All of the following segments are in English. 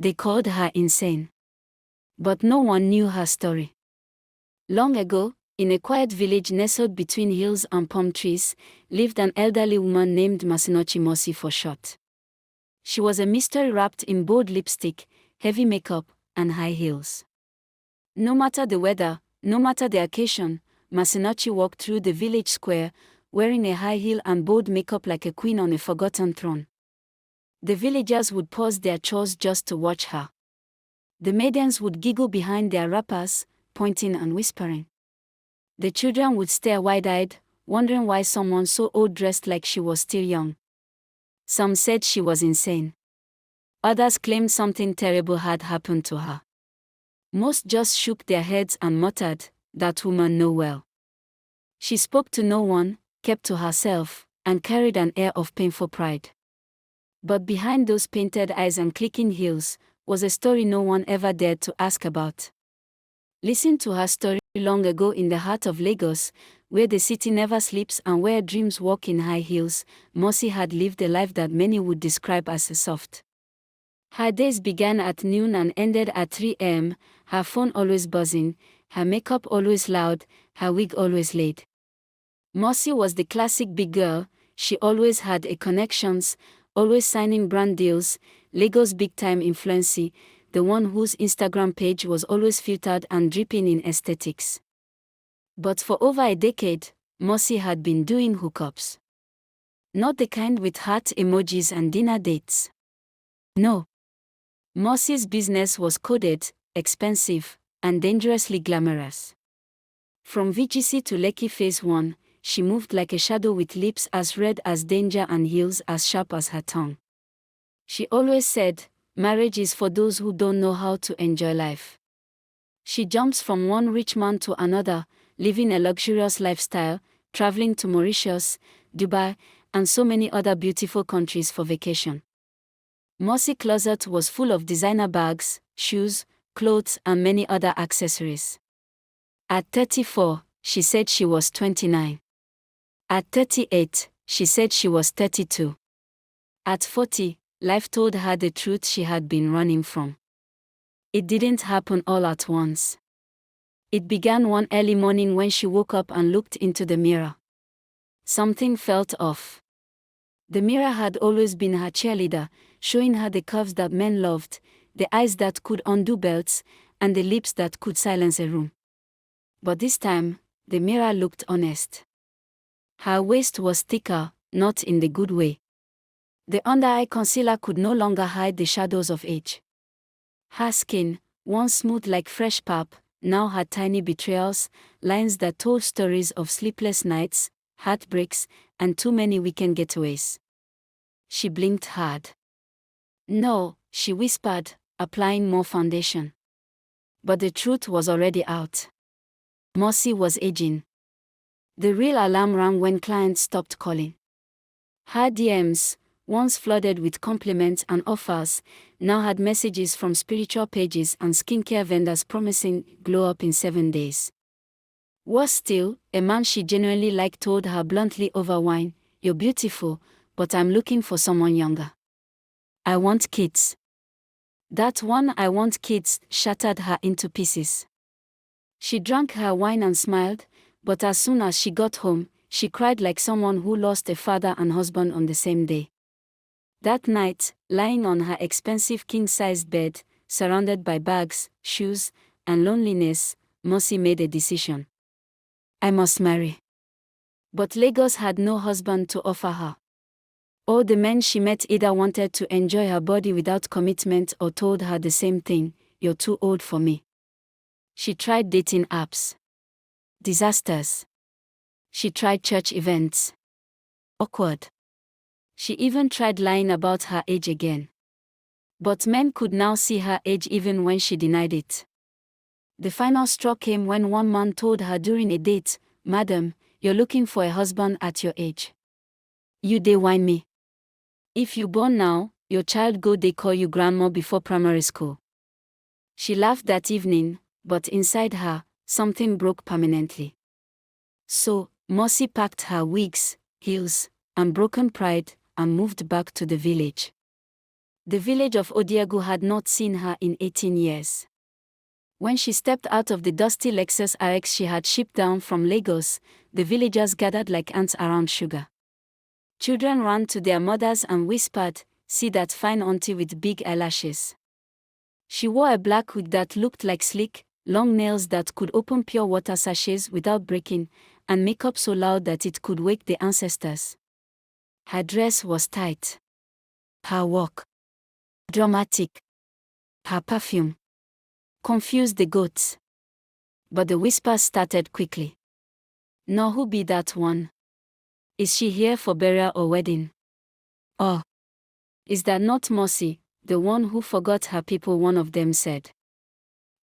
They called her insane. But no one knew her story. Long ago, in a quiet village nestled between hills and palm trees, lived an elderly woman named Aunty Mmasi for short. She was a mystery wrapped in bold lipstick, heavy makeup, and high heels. No matter the weather, no matter the occasion, Aunty walked through the village square, wearing a high heel and bold makeup like a queen on a forgotten throne. The villagers would pause their chores just to watch her. The maidens would giggle behind their wrappers, pointing and whispering. The children would stare wide-eyed, wondering why someone so old dressed like she was still young. Some said she was insane. Others claimed something terrible had happened to her. Most just shook their heads and muttered, "That woman know well." She spoke to no one, kept to herself, and carried an air of painful pride. But behind those painted eyes and clicking heels was a story no one ever dared to ask about. Listen to her story. Long ago in the heart of Lagos, where the city never sleeps and where dreams walk in high heels, Mmasi had lived a life that many would describe as soft. Her days began at noon and ended at 3 a.m., her phone always buzzing, her makeup always loud, her wig always laid. Mmasi was the classic big girl. She always had connections, always signing brand deals, Lagos big-time influencer, the one whose Instagram page was always filtered and dripping in aesthetics. But for over a decade, Mmasi had been doing hookups. Not the kind with heart emojis and dinner dates. No. Mmasi's business was coded, expensive, and dangerously glamorous. From VGC to Lekki Phase 1, she moved like a shadow with lips as red as danger and heels as sharp as her tongue. She always said, "Marriage is for those who don't know how to enjoy life." She jumps from one rich man to another, living a luxurious lifestyle, traveling to Mauritius, Dubai, and so many other beautiful countries for vacation. Mmasi's closet was full of designer bags, shoes, clothes, and many other accessories. At 34, she said she was 29. At 38, she said she was 32. At 40, life told her the truth she had been running from. It didn't happen all at once. It began one early morning when she woke up and looked into the mirror. Something felt off. The mirror had always been her cheerleader, showing her the curves that men loved, the eyes that could undo belts, and the lips that could silence a room. But this time, the mirror looked honest. Her waist was thicker, not in the good way. The under-eye concealer could no longer hide the shadows of age. Her skin, once smooth like fresh pap, now had tiny betrayals, lines that told stories of sleepless nights, heartbreaks, and too many weekend getaways. She blinked hard. "No," she whispered, applying more foundation. But the truth was already out. Mmasi was aging. The real alarm rang when clients stopped calling. Her DMs, once flooded with compliments and offers, now had messages from spiritual pages and skincare vendors promising glow up in 7 days. Worse still, a man she genuinely liked told her bluntly over wine, "You're beautiful, but I'm looking for someone younger. I want kids." That one "I want kids" shattered her into pieces. She drank her wine and smiled, but as soon as she got home, she cried like someone who lost a father and husband on the same day. That night, lying on her expensive king-sized bed, surrounded by bags, shoes, and loneliness, Mmasi made a decision. "I must marry." But Lagos had no husband to offer her. All the men she met either wanted to enjoy her body without commitment or told her the same thing, "You're too old for me." She tried dating apps. Disasters. She tried church events. Awkward. She even tried lying about her age again. But men could now see her age even when she denied it. The final straw came when one man told her during a date, "Madam, you're looking for a husband at your age. You dey whine me. If you born now, your child go dey call you grandma before primary school." She laughed that evening, but inside her, something broke permanently. So, Mmasi packed her wigs, heels, and broken pride, and moved back to the village. The village of Odiagu had not seen her in 18 years. When she stepped out of the dusty Lexus RX she had shipped down from Lagos, the villagers gathered like ants around Sugar. Children ran to their mothers and whispered, "See that fine auntie with big eyelashes." She wore a black wig that looked like slick, long nails that could open pure water sachets without breaking, and makeup so loud that it could wake the ancestors. Her dress was tight. Her walk dramatic. Her perfume confused the goats. But the whispers started quickly. "No, who be that one? Is she here for burial or wedding? Or is that not Mmasi, the one who forgot her people?" one of them said.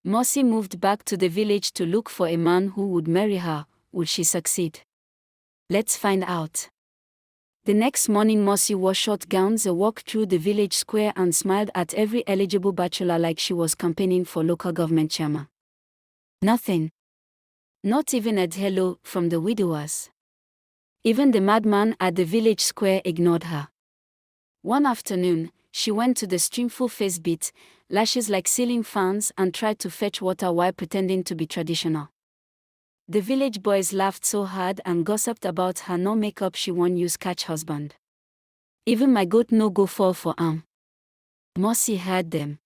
Mmasi moved back to the village to look for a man who would marry her. Would she succeed? Let's find out. The next morning Mmasi wore short gowns, walked through the village square and smiled at every eligible bachelor like she was campaigning for local government chairman. Nothing. Not even a hello from the widowers. Even the madman at the village square ignored her. One afternoon, she went to the stream full face beat, lashes like ceiling fans, and tried to fetch water while pretending to be traditional. The village boys laughed so hard and gossiped about her no makeup she won't use catch husband. "Even my goat no go fall for Mmasi heard them.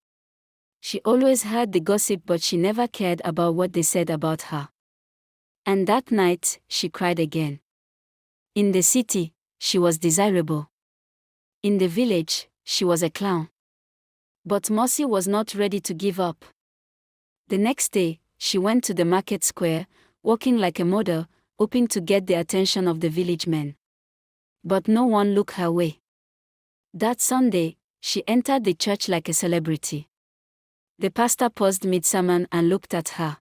She always heard the gossip but she never cared about what they said about her. And that night, she cried again. In the city, she was desirable. In the village, she was a clown. But Mmasi was not ready to give up. The next day, she went to the market square, walking like a model, hoping to get the attention of the village men. But no one looked her way. That Sunday, she entered the church like a celebrity. The pastor paused mid-sermon and looked at her.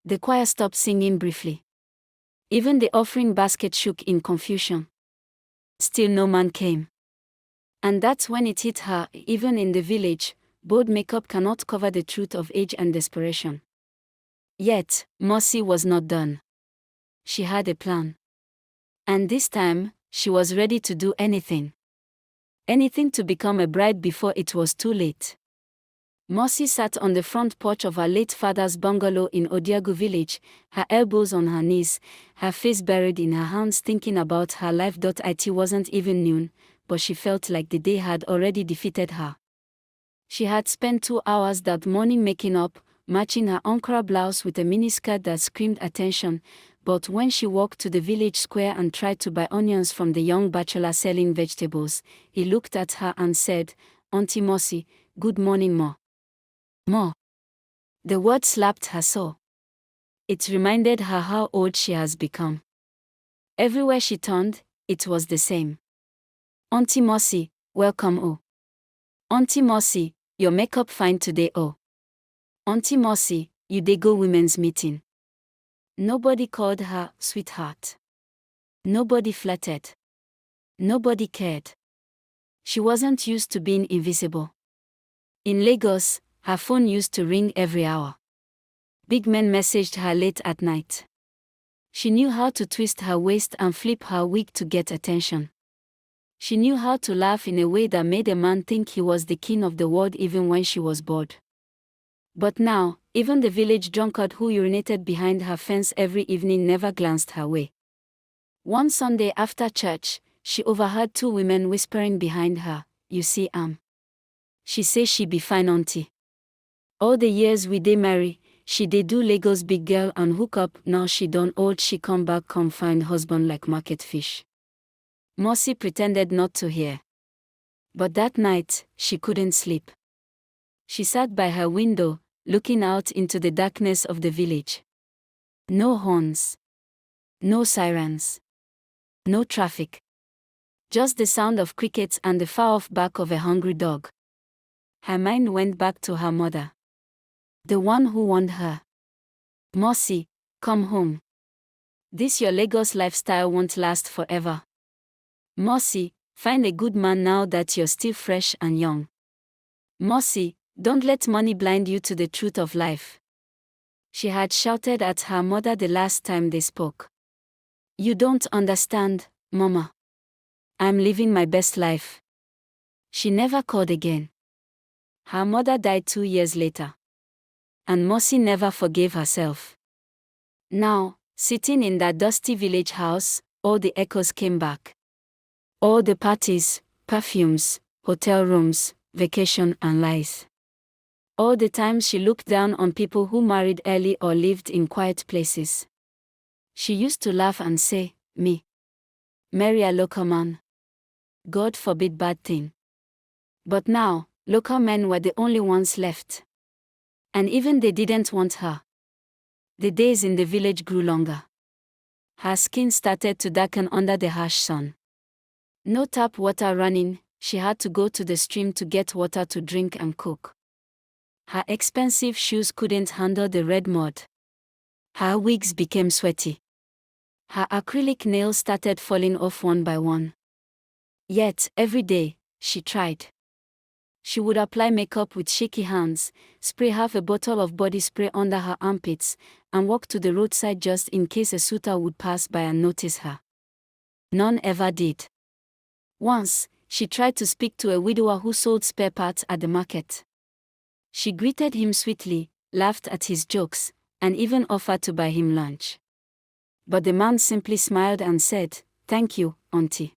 The choir stopped singing briefly. Even the offering basket shook in confusion. Still no man came. And that's when it hit her, even in the village, bold makeup cannot cover the truth of age and desperation. Yet, Mmasi was not done. She had a plan. And this time, she was ready to do anything. Anything to become a bride before it was too late. Mmasi sat on the front porch of her late father's bungalow in Odiagu village, her elbows on her knees, her face buried in her hands thinking about her life. It wasn't even noon, but she felt like the day had already defeated her. She had spent 2 hours that morning making up, matching her Ankara blouse with a miniskirt that screamed attention, but when she walked to the village square and tried to buy onions from the young bachelor selling vegetables, he looked at her and said, "Aunty Mmasi, good morning, Ma." Ma. The word slapped her sore. It reminded her how old she has become. Everywhere she turned, it was the same. "Aunty Mmasi, welcome oh. Aunty Mmasi, your makeup fine today oh. Aunty Mmasi, you dey go women's meeting." Nobody called her sweetheart. Nobody flirted. Nobody cared. She wasn't used to being invisible. In Lagos, her phone used to ring every hour. Big men messaged her late at night. She knew how to twist her waist and flip her wig to get attention. She knew how to laugh in a way that made a man think he was the king of the world even when she was bored. But now, even the village drunkard who urinated behind her fence every evening never glanced her way. One Sunday after church, she overheard 2 women whispering behind her, "You see, she say she be fine auntie. All the years we dey marry, she dey do Lagos big girl and hookup. Now she done old, she come back come find husband like market fish." Mmasi pretended not to hear. But that night, she couldn't sleep. She sat by her window, looking out into the darkness of the village. No horns. No sirens. No traffic. Just the sound of crickets and the far-off bark of a hungry dog. Her mind went back to her mother. The one who warned her. "Mmasi, come home. This your Lagos lifestyle won't last forever. Mmasi, find a good man now that you're still fresh and young. Mmasi, don't let money blind you to the truth of life." She had shouted at her mother the last time they spoke. "You don't understand, Mama. I'm living my best life. She never called again. Her mother died 2 years later. And Mmasi never forgave herself. Now, sitting in that dusty village house, all the echoes came back. All the parties, perfumes, hotel rooms, vacation and lies. All the times she looked down on people who married early or lived in quiet places. She used to laugh and say, "Me. Marry a local man. God forbid bad thing." But now, local men were the only ones left. And even they didn't want her. The days in the village grew longer. Her skin started to darken under the harsh sun. No tap water running, she had to go to the stream to get water to drink and cook. Her expensive shoes couldn't handle the red mud. Her wigs became sweaty. Her acrylic nails started falling off one by one. Yet, every day, she tried. She would apply makeup with shaky hands, spray half a bottle of body spray under her armpits, and walk to the roadside just in case a suitor would pass by and notice her. None ever did. Once, she tried to speak to a widower who sold spare parts at the market. She greeted him sweetly, laughed at his jokes, and even offered to buy him lunch. But the man simply smiled and said, "Thank you, auntie.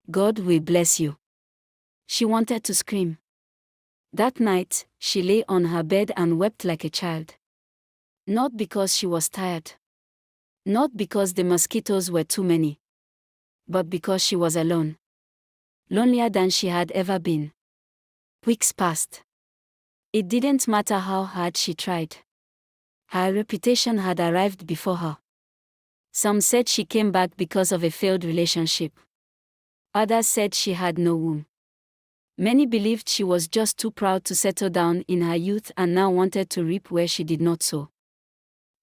God will bless you." She wanted to scream. That night, she lay on her bed and wept like a child. Not because she was tired. Not because the mosquitoes were too many. But because she was alone. Lonelier than she had ever been. Weeks passed. It didn't matter how hard she tried. Her reputation had arrived before her. Some said she came back because of a failed relationship. Others said she had no womb. Many believed she was just too proud to settle down in her youth and now wanted to reap where she did not sow.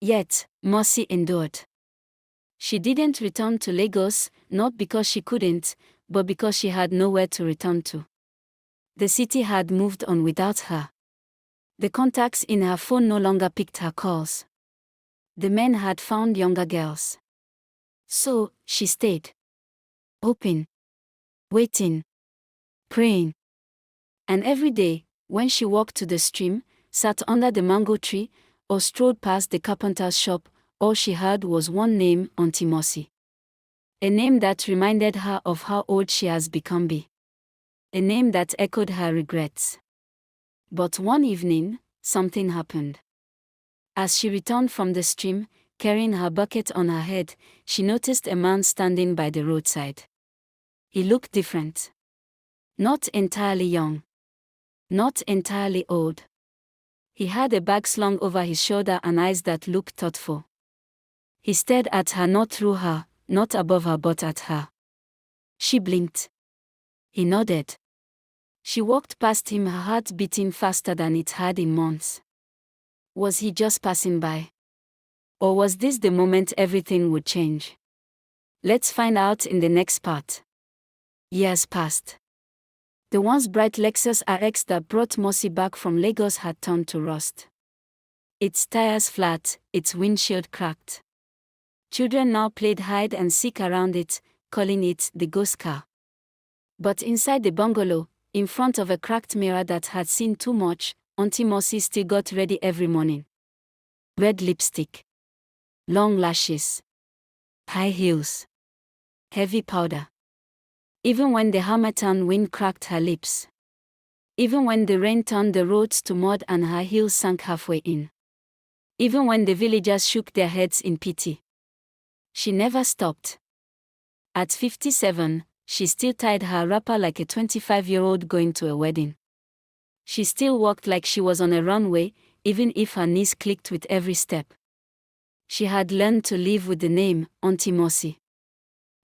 Yet, Mmasi endured. She didn't return to Lagos, not because she couldn't, but because she had nowhere to return to. The city had moved on without her. The contacts in her phone no longer picked her calls. The men had found younger girls. So, she stayed. Hoping. Waiting. Praying. And every day, when she walked to the stream, sat under the mango tree, or strolled past the carpenter's shop, all she heard was one name, Aunty Mmasi. A name that reminded her of how old she has become. A name that echoed her regrets. But one evening, something happened. As she returned from the stream, carrying her bucket on her head, she noticed a man standing by the roadside. He looked different. Not entirely young. Not entirely old. He had a bag slung over his shoulder and eyes that looked thoughtful. He stared at her, not through her, not above her, but at her. She blinked. He nodded. She walked past him, her heart beating faster than it had in months. Was he just passing by? Or was this the moment everything would change? Let's find out in the next part. Years passed. The once bright Lexus RX that brought Mmasi back from Lagos had turned to rust. Its tires flat, its windshield cracked. Children now played hide and seek around it, calling it the ghost car. But inside the bungalow, in front of a cracked mirror that had seen too much, Aunty Mmasi still got ready every morning. Red lipstick. Long lashes. High heels. Heavy powder. Even when the harmattan wind cracked her lips. Even when the rain turned the roads to mud and her heels sank halfway in. Even when the villagers shook their heads in pity. She never stopped. At 57, she still tied her wrapper like a 25-year-old going to a wedding. She still walked like she was on a runway, even if her knees clicked with every step. She had learned to live with the name, Aunty Mmasi.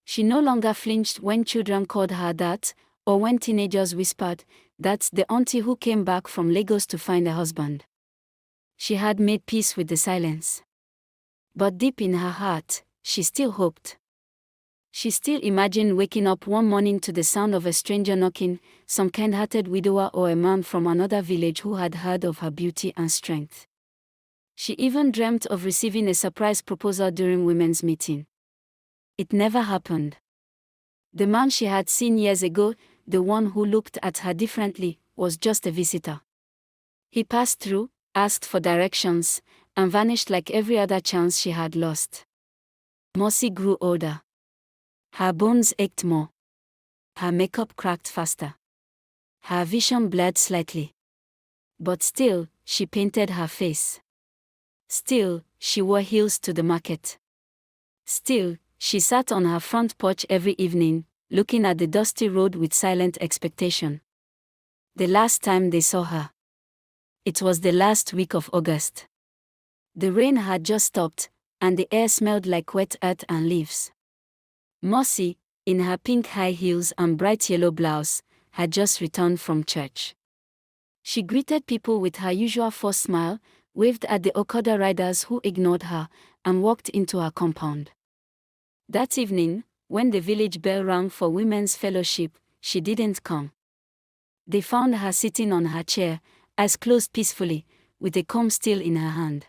She no longer flinched when children called her that, or when teenagers whispered, "That's the auntie who came back from Lagos to find a husband." She had made peace with the silence. But deep in her heart, she still hoped. She still imagined waking up one morning to the sound of a stranger knocking, some kind-hearted widower or a man from another village who had heard of her beauty and strength. She even dreamt of receiving a surprise proposal during women's meeting. It never happened. The man she had seen years ago, the one who looked at her differently, was just a visitor. He passed through, asked for directions, and vanished like every other chance she had lost. Mmasi grew older. Her bones ached more. Her makeup cracked faster. Her vision blurred slightly. But still, she painted her face. Still, she wore heels to the market. Still, she sat on her front porch every evening, looking at the dusty road with silent expectation. The last time they saw her, it was the last week of August. The rain had just stopped, and the air smelled like wet earth and leaves. Mmasi, in her pink high heels and bright yellow blouse, had just returned from church. She greeted people with her usual forced smile, waved at the Okada riders who ignored her, and walked into her compound. That evening, when the village bell rang for women's fellowship, she didn't come. They found her sitting on her chair, eyes closed peacefully, with a comb still in her hand.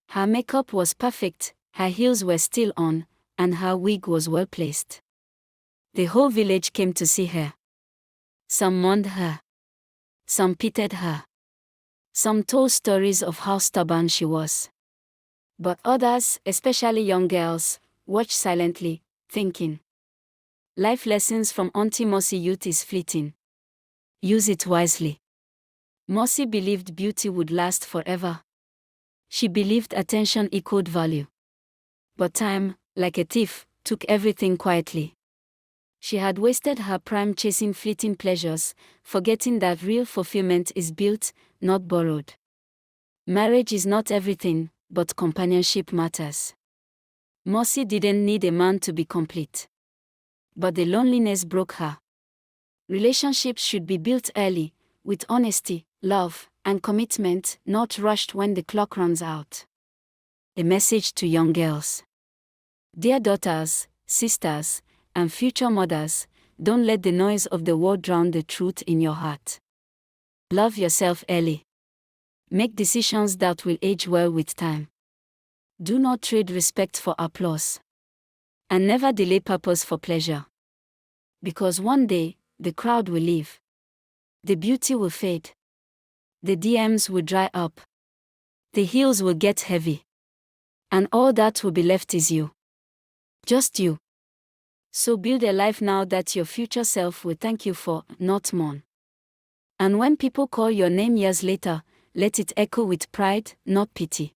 Her makeup was perfect, her heels were still on, and her wig was well placed. The whole village came to see her. Some mourned her. Some pitied her. Some told stories of how stubborn she was. But others, especially young girls, watched silently, thinking. Life lessons from Aunty Mmasi: youth is fleeting. Use it wisely. Mmasi believed beauty would last forever. She believed attention equaled value. But time, like a thief, took everything quietly. She had wasted her prime chasing fleeting pleasures, forgetting that real fulfillment is built, not borrowed. Marriage is not everything, but companionship matters. Mmasi didn't need a man to be complete. But the loneliness broke her. Relationships should be built early, with honesty, love, and commitment, not rushed when the clock runs out. A message to young girls. Dear daughters, sisters, and future mothers, don't let the noise of the world drown the truth in your heart. Love yourself early. Make decisions that will age well with time. Do not trade respect for applause. And never delay purpose for pleasure. Because one day, the crowd will leave. The beauty will fade. The DMs will dry up. The heels will get heavy. And all that will be left is you. Just you. So build a life now that your future self will thank you for, not mourn. And when people call your name years later, let it echo with pride, not pity.